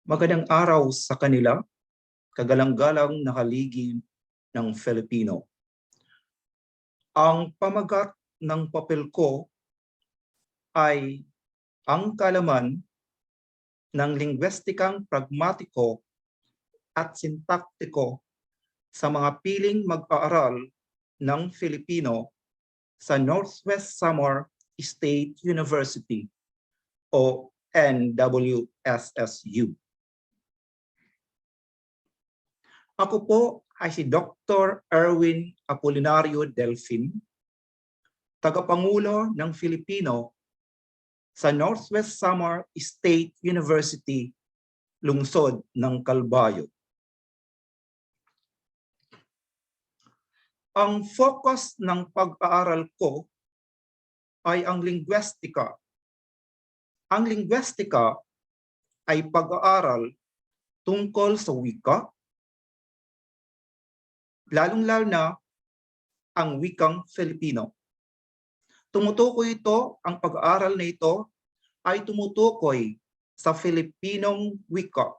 Magandang araw sa kanila, kagalang-galang na haligi ng Filipino. Ang pamagat ng papel ko ay ang kaalaman ng lingwistikang pragmatiko at sintaktiko sa mga piling mag-aaral ng Filipino sa Northwest Samar State University o NWSSU. Ako po ay si Dr. Erwin Apolinario Delfin, tagapangulo ng Filipino sa Northwest Samar State University, lungsod ng Calbayo. Ang focus ng pag-aaral ko ay ang lingwistika. Ang lingwistika ay pag-aaral tungkol sa wika, lalong-lalo na ang wikang Filipino. Tumutukoy ito, ang pag-aaral na ito ay tumutukoy sa Filipinong wika.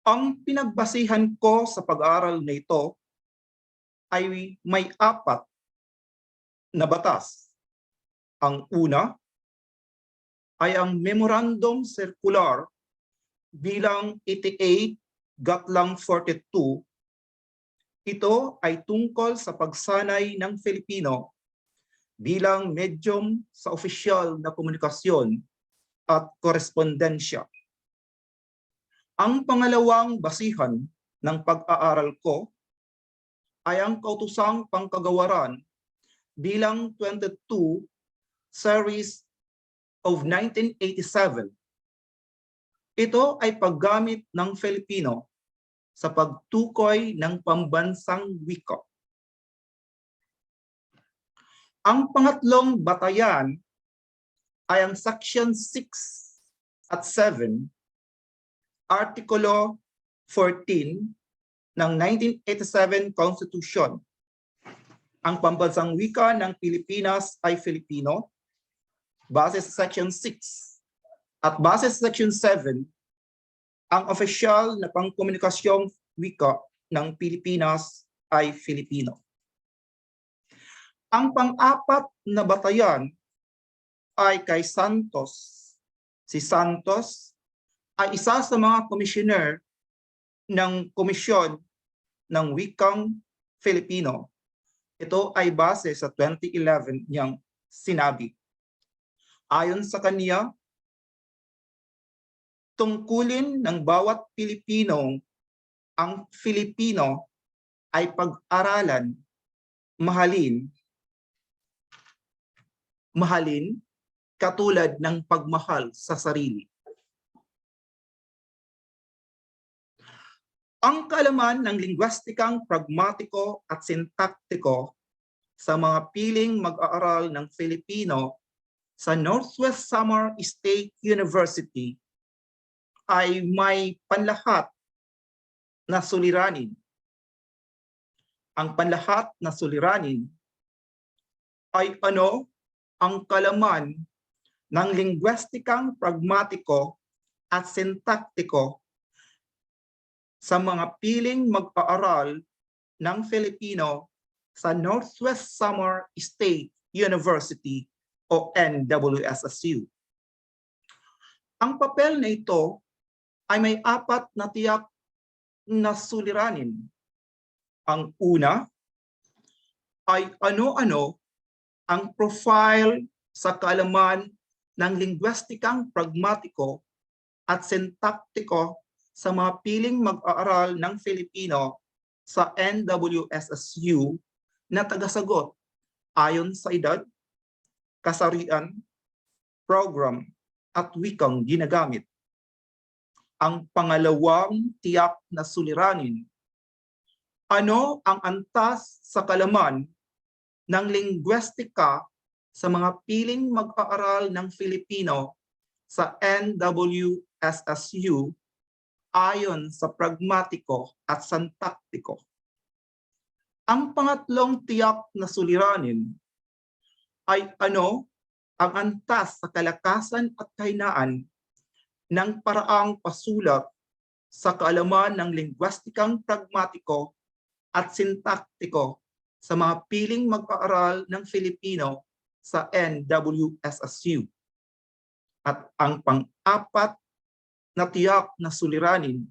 Ang pinagbasihan ko sa pag-aaral na ito ay may 4 na batas. Ang una ay ang Memorandum Circular bilang 88-42. Ito ay tungkol sa pagsanay ng Filipino bilang medium sa opisyal na komunikasyon at korespondensya. Ang pangalawang basihan ng pag-aaral ko ay ang Kautusang Pangkagawaran bilang 22 Series of 1987. Ito ay paggamit ng Filipino sa pagtukoy ng pambansang wika. Ang pangatlong batayan ay ang Section 6 at 7, Artikulo 14 ng 1987 Constitution. Ang pambansang wika ng Pilipinas ay Filipino, base sa Section 6. At base sa Section 7, ang opisyal na pangkomunikasyong wika ng Pilipinas ay Filipino. Ang pang-4 na batayan ay kay Santos. Si Santos ay isa sa mga komisyoner ng Komisyon ng Wikang Filipino. Ito ay base sa 2011 niyang sinabi. Ayon sa kaniya, tungkulin ng bawat Pilipino, ang Filipino ay pag-aralan, mahalin katulad ng pagmahal sa sarili. Ang kaalaman ng lingwistikang pragmatiko at sintaktiko sa mga piling mag-aaral ng Filipino sa Northwest Samar State University ay may panlahat na suliranin. Ang panlahat na suliranin ay ano ang kaalaman ng lingwistikang pragmatiko at sintaktiko sa mga piling mag-aaral ng Filipino sa Northwest Samar State University o NWSSU. Ang papel na ito ay may 4 na tiyak na suliranin. Ang una ay ano-ano ang profile sa kaalaman ng lingwistikang pragmatiko at sintaktiko sa mga piling mag-aaral ng Filipino sa NWSSU na tagasagot ayon sa edad, kasarian, program, at wikang ginagamit. Ang pangalawang tiyak na suliranin, ano ang antas sa kaalaman ng lingwistika sa mga piling mag-aaral ng Filipino sa NWSSU ayon sa pragmatiko at sintaktiko. Ang pangatlong tiyak na suliranin ay ano ang antas sa kalakasan at kahinaan ng paraang pasulat sa kaalaman ng lingwistikang pragmatiko at sintaktiko sa mga piling mag-aaral ng Filipino sa NWSSU. At ang pang-apat na tiyak na suliranin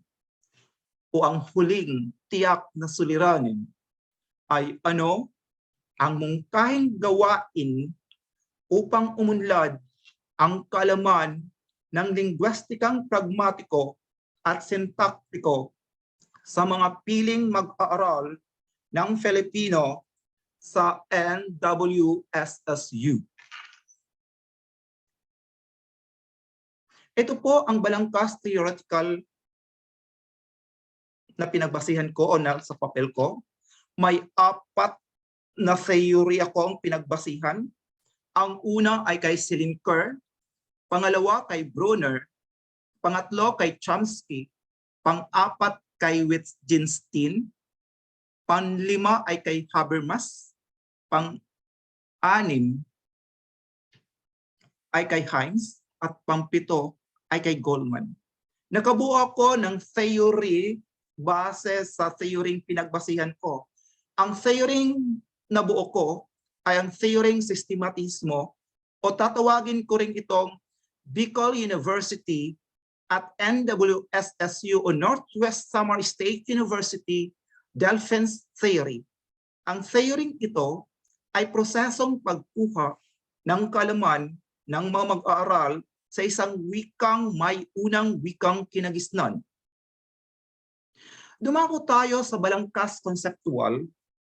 o ang huling tiyak na suliranin ay ano? Ang mungkahing gawain upang umunlad ang kaalaman ng lingwistikang pragmatiko at sintaktiko sa mga piling mag-aaral ng Filipino sa NWSSU. Ito po ang balangkas theoretical na pinagbasihan ko o sa papel ko. May 4 na theory akong pinagbasihan. Ang una ay kay Celine Kerr, pangalawa kay Brunner, pangatlo kay Chomsky, pang-4 kay Wittgenstein, pang-5 ay kay Habermas, pang-6 ay kay Hines, at pang-7 ay kay Goldman. Nakabuo ako ng theory base sa theory pinagbasihan ko. Ang theory nabuo ko ay ang theory sistematismo o tatawagin ko rin itong Bicol University at NWSSU o Northwest Samar State University Delphins Theory. Ang theory ito ay prosesong pagkuha ng kaalaman ng mga mag-aaral sa isang wikang may unang wikang kinagisnan. Dumako tayo sa balangkas konseptual.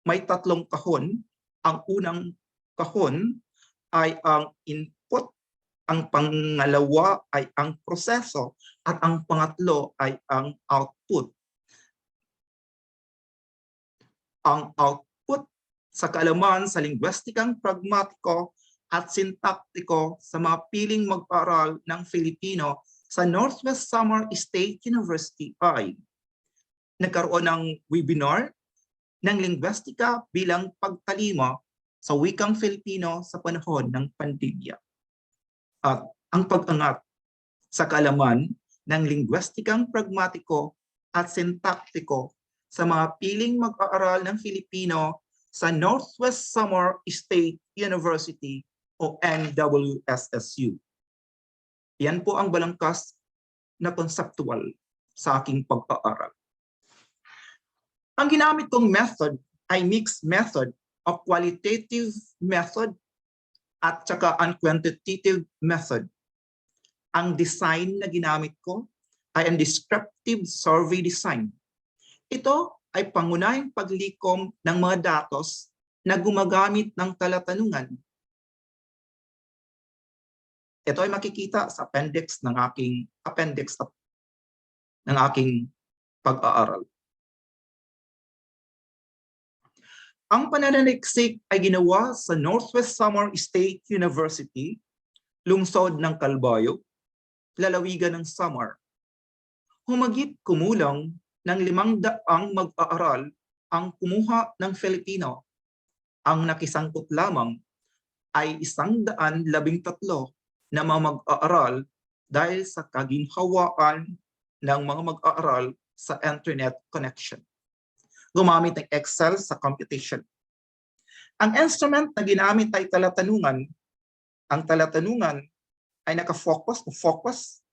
May 3 kahon. Ang unang kahon ay ang input, ang pangalawa ay ang proseso, at ang pangatlo ay ang output. Ang output sa kaalaman sa lingwistikang pragmatiko at sintaktiko sa mga piling mag-aaral ng Filipino sa Northwest Samar State University ay nagkaroon ng webinar ng lingwistika bilang pagtalima sa wikang Filipino sa panahon ng pandemya. At ang pag-angat sa kaalaman ng lingwistikang pragmatiko at sintaktiko sa mga piling mag-aaral ng Filipino sa Northwest Samar State University o NWSSU. Yan po ang balangkas na konseptual sa aking pag-aaral. Ang ginamit kong method ay mixed method o qualitative method at saka quantitative method. Ang design na ginamit ko ay ang descriptive survey design. Ito ay pangunahing paglikom ng mga datos na gumagamit ng talatanungan. Ito ay makikita sa appendix ng aking pag-aaral. Ang pananaliksik ay ginawa sa Northwest Samar State University, lungsod ng Calbayo, lalawigan ng Samar. Humagit kumulang ng 500 mag-aaral ang kumuha ng Filipino. Ang nakisangkot lamang ay 113 na mga mag-aaral dahil sa kaginhawaan ng mga mag-aaral sa internet connection. Gumamit ng Excel sa computation. Ang instrument na ginamit ay talatanungan. Ang talatanungan ay focus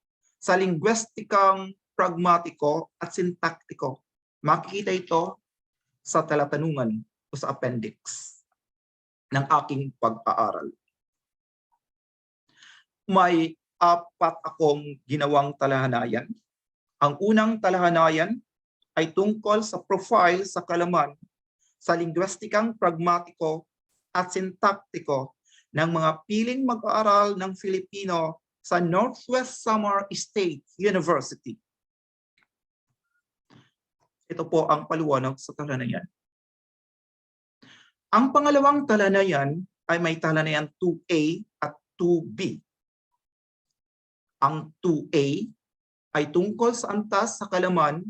sa lingwistikang pragmatiko at sintaktiko. Makikita ito sa talatanungan o sa appendix ng aking pag-aaral. May 4 akong ginawang talahanayan. Ang unang talahanayan ay tungkol sa profile sa kaalaman sa lingwistikang pragmatiko at sintaktiko ng mga piling mag-aaral ng Filipino sa Northwest Samar State University. Ito po ang paliwanag sa talanayan. Ang pangalawang talanayan ay may talanayan 2A at 2B. Ang 2A ay tungkol sa antas sa kaalaman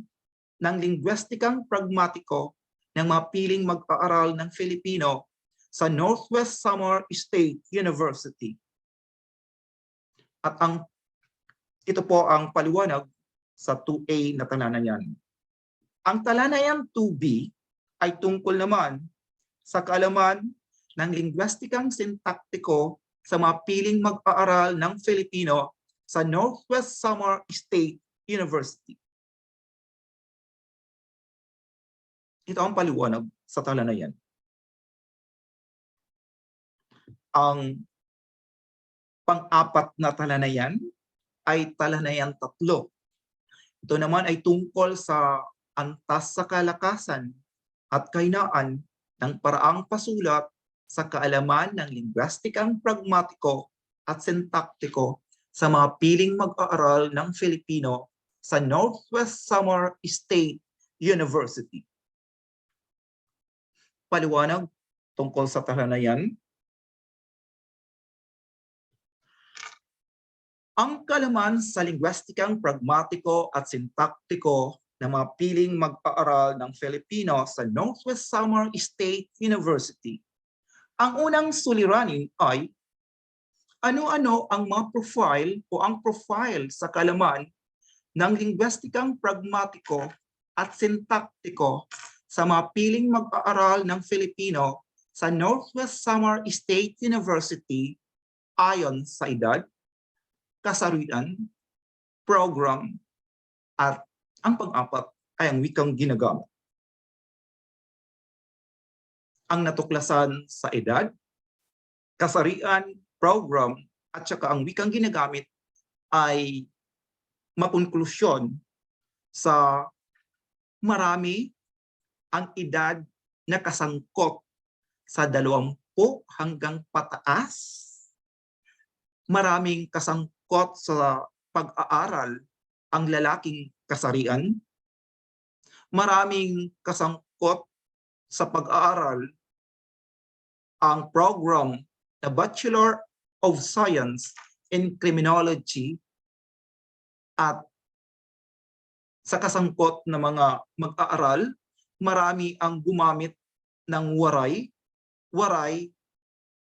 ng lingwistikang pragmatiko ng mga piling mag-aaral ng Filipino sa Northwest Samar State University. At ang Ito po ang paliwanag sa 2A na talanayan. Ang talanayan 2B ay tungkol naman sa kaalaman ng lingwistikang sintaktiko sa mga piling mag-aaral ng Filipino sa Northwest Samar State University. Ito ang paliwanag sa talanayan. Ang pang-apat na talanayan ay talanayan 3. Ito naman ay tungkol sa antas sa kalakasan at kahinaan ng paraang pasulat sa kaalaman ng lingwistikang pragmatiko at sintaktiko sa mga piling mag-aaral ng Filipino sa Northwest Samar State University. Paliwanag tungkol sa talanayan. Ang kaalaman sa lingwistikang pragmatiko at sintaktiko ng mga piling mag-aaral ng Filipino sa Northwest Samar State University. Ang unang suliranin ay ano-ano ang mga profile o ang profile sa kaalaman ng lingwistikang pragmatiko at sintaktiko sa mga piling mag-aaral ng Filipino sa Northwest Samar State University ayon sa edad, kasarian, program, at ang pang-apat ay ang wikang ginagamit. Ang natuklasan sa edad, kasarian, program, at saka ang wikang ginagamit ay makonklusyon sa marami ang edad na kasangkot sa 20 hanggang pataas. Maraming kasangkot sa pag-aaral ang lalaking kasarian. Maraming kasangkot sa pag-aaral ang program na Bachelor of Science in Criminology at sa kasangkot na mga mag-aaral, marami ang gumamit ng waray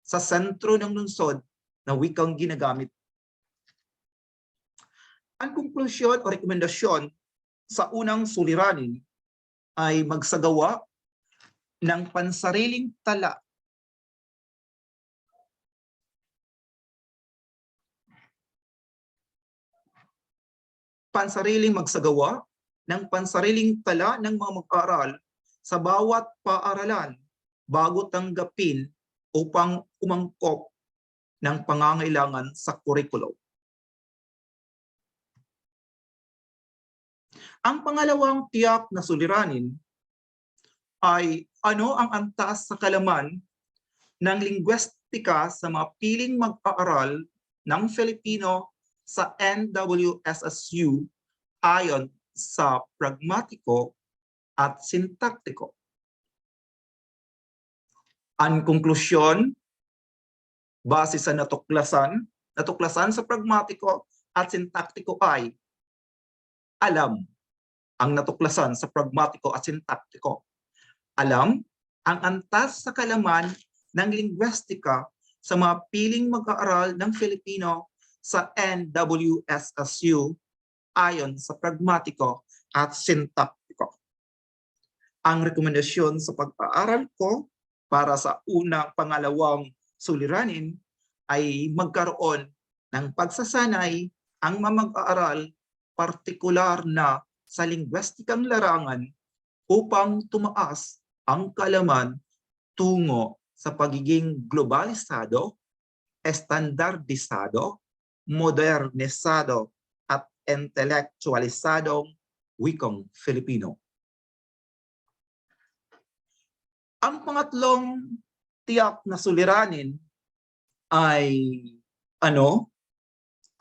sa sentro ng lungsod na wikang ginagamit. Ang konklusyon o rekomendasyon sa unang suliranin ay magsagawa ng pansariling tala magsagawa ng pansariling tala ng mga mag-aaral sa bawat paaralan bago tanggapin upang umangkop ng pangangailangan sa curriculum. Ang pangalawang tiyak na suliranin ay ano ang antas sa kaalaman ng lingwistika sa mga piling mag-aaral ng Filipino sa NWSSU ayon sa pragmatiko at sintaktiko. Ang konklusyon base sa natuklasan sa pragmatiko at sintaktiko ay alam ang natuklasan sa pragmatiko at sintaktiko. Alam ang antas sa kaalaman ng lingwistika sa mga piling mag-aaral ng Filipino sa NWSSU ayon sa pragmatiko at sintaktiko. Ang rekomendasyon sa pag-aaral ko para sa pangalawang suliranin ay magkaroon ng pagsasanay ang mamag-aaral partikular na sa lingwistikang larangan upang tumaas ang kaalaman tungo sa pagiging globalisado, estandardisado, modernisado at intelektualisadong wikang Filipino. Ang pangatlong tiyak na suliranin ay ang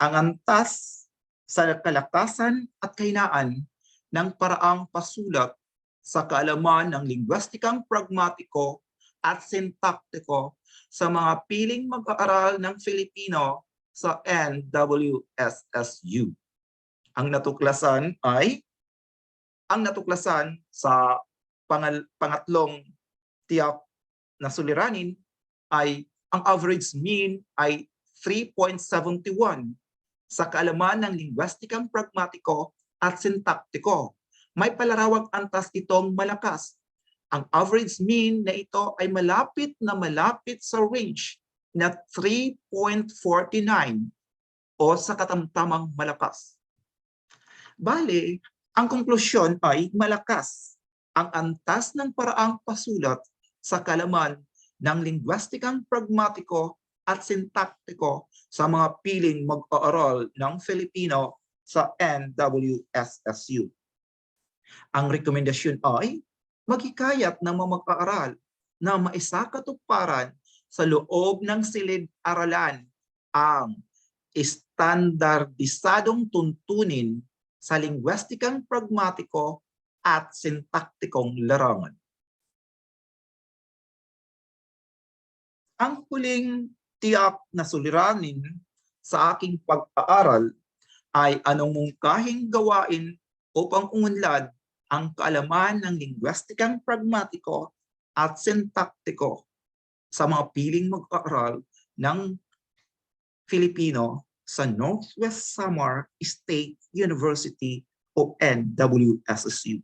antas sa kalakasan at kahinaan ng paraang pasulat sa kaalaman ng lingwistikang pragmatiko at sintaktiko sa mga piling mag-aaral ng Filipino sa NWSSU. Ang natuklasan sa pangatlong tiyak na suliranin ay ang average mean ay 3.71 sa kaalaman ng lingwistikang pragmatiko at sintaktiko. May palarawang antas itong malakas. Ang average mean na ito ay malapit sa range na 3.49 o sa katamtamang malakas. Bale, ang konklusyon ay malakas ang antas ng paraang pasulat sa kaalaman ng lingwistikang pragmatiko at sintaktiko sa mga piling mag-aaral ng Filipino sa NWSSU. Ang rekomendasyon ay maghikayat ng mga mag-aaral na maisakatuparan sa loob ng silid-aralan ang estandardisadong tuntunin sa lingwistikang pragmatiko at sintaktikong larangan. Ang huling tiyak na suliranin sa aking pag-aaral ay anong mungkahing gawain upang umunlad ang kaalaman ng lingwistikang pragmatiko at sintaktiko sa mga piling mag-aaral ng Filipino sa Northwest Samar State University o NWSSU.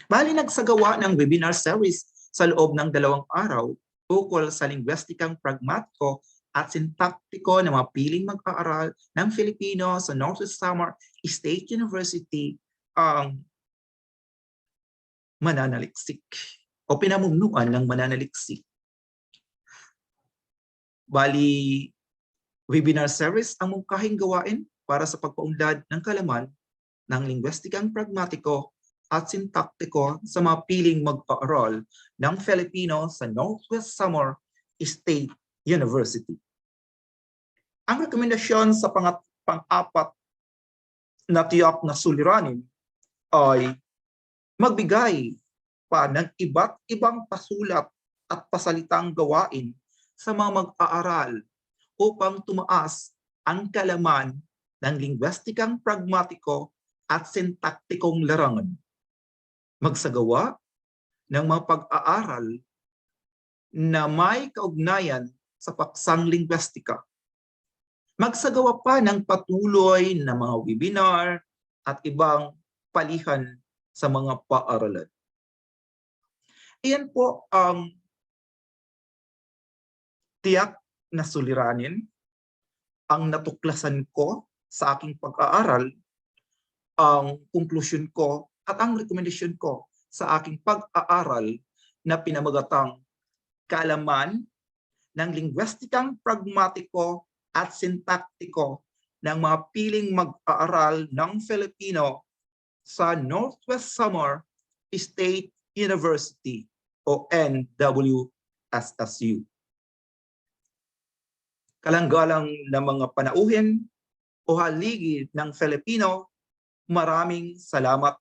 Bali nagsagawa ng webinar series sa loob ng 2 araw ukol sa lingwistikang pragmatiko at sintaktiko ng mga piling mag-aaral ng Filipino sa Northwest Samar State University ang mananaliksik o pinamumunuan ng mananaliksik. Bali, webinar series ang mungkahing gawain para sa pagpaunlad ng kaalaman ng lingwistikang pragmatiko at sintaktiko sa mga piling mag-aaral ng Filipino sa Northwest Samar State University. Ang rekomendasyon sa pang-apat na tiyak na suliranin ay magbigay pa ng iba't ibang pasulat at pasalitang gawain sa mga mag-aaral upang tumaas ang kaalaman ng lingwistikang pragmatiko at sintaktikong larangan. Magsagawa ng mga pag-aaral na may kaugnayan sa paksang lingwistika. Magsagawa pa ng patuloy na mga webinar at ibang palihan sa mga paaralan. Iyan po ang tiyak na suliranin, ang natuklasan ko sa aking pag-aaral, ang konklusyon ko at ang rekomendasyon ko sa aking pag-aaral na pinamagatang kaalaman ng lingwistikang pragmatiko at sintaktiko ng mga piling mag-aaral ng Filipino sa Northwest Samar State University o NWSSU. Kalanggalang ng mga panauhin o haligi ng Filipino, maraming salamat